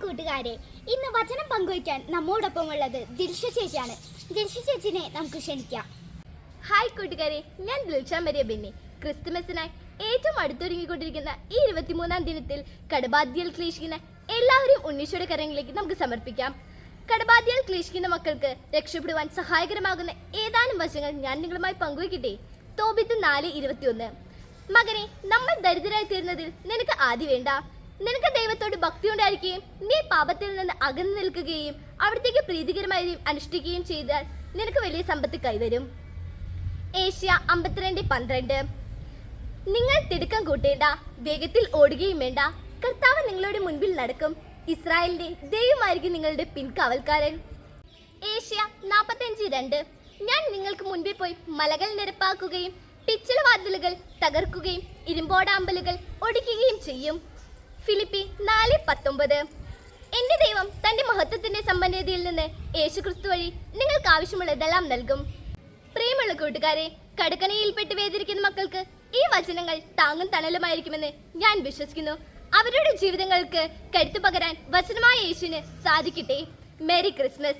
കൂട്ടുകാരെ, ഇന്ന് വചനം പങ്കുവയ്ക്കാൻ നമ്മോടൊപ്പം ഉള്ളത് ദിൽഷ ചേച്ചിയാണ്. ദിൽഷ ചേച്ചിനെ നമുക്ക് ക്ഷണിക്കാം. ഹായ് കൂട്ടുകാരെ, ഞാൻ ദിൽഷ മരിയ ബെന്നി. ക്രിസ്തുമസിനായി ഏറ്റവും അടുത്തൊരുങ്ങിക്കൊണ്ടിരിക്കുന്ന ഈ 23-ാം ദിനത്തിൽ കടബാധ്യയിൽ ക്ലേശിക്കുന്ന എല്ലാവരും ഉണ്ണീശോയുടെ കരങ്ങളിലേക്ക് നമുക്ക് സമർപ്പിക്കാം. കടബാധ്യയിൽ ക്ലേശിക്കുന്ന മക്കൾക്ക് രക്ഷപ്പെടുവാൻ സഹായകരമാകുന്ന ഏതാനും വശങ്ങൾ ഞാൻ നിങ്ങളുമായി പങ്കുവയ്ക്കട്ടെ. തോബിത്ത് 4:21. മകനെ, നമ്മൾ ദരിദ്രരായി തീർന്നതിൽ നിനക്ക് ആദി വേണ്ട. നിനക്ക് ദൈവത്തോട് ഭക്തി ഉണ്ടായിരിക്കുകയും നീ പാപത്തിൽ നിന്ന് അകന്നു നിൽക്കുകയും അവിടത്തേക്ക് പ്രീതികരമായി അനുഷ്ഠിക്കുകയും ചെയ്താൽ നിനക്ക് വലിയ സമ്പത്ത് കൈവരും. ഏഷ്യ 52:12. നിങ്ങൾ തിടുക്കം കൂട്ടേണ്ട, വേഗത്തിൽ ഓടുകയും വേണ്ട. കർത്താവ് നിങ്ങളുടെ മുൻപിൽ നടക്കും. ഇസ്രായേലിന്റെ ദൈവമായിരിക്കും നിങ്ങളുടെ പിൻകാവൽക്കാരൻ. ഏഷ്യ 45:2. ഞാൻ നിങ്ങൾക്ക് മുൻപിൽ പോയി മലകൾ നിരപ്പാക്കുകയും പിച്ചളവാതിലുകൾ തകർക്കുകയും ഇരുമ്പോടാമ്പലുകൾ ഒടിക്കുകയും ചെയ്യും. ഫിലിപ്പി 4:19. എന്റെ ദൈവം തന്റെ മഹത്വത്തിന്റെ സമ്പന്നതയിൽ നിന്ന് യേശുക്രിസ്തു വഴി നിങ്ങൾക്ക് ആവശ്യമുള്ളതെല്ലാം നൽകും. പ്രിയമുള്ള കൂട്ടുകാരെ, കടക്കണിയിൽപ്പെട്ട് വേദനിക്കുന്ന മക്കൾക്ക് ഈ വചനങ്ങൾ താങ്ങും തണലുമായിരിക്കുമെന്ന് ഞാൻ വിശ്വസിക്കുന്നു. അവരുടെ ജീവിതങ്ങൾക്ക് കരുത്തു പകരാൻ വചനമായ യേശുവിന് സാധിക്കട്ടെ. Merry Christmas.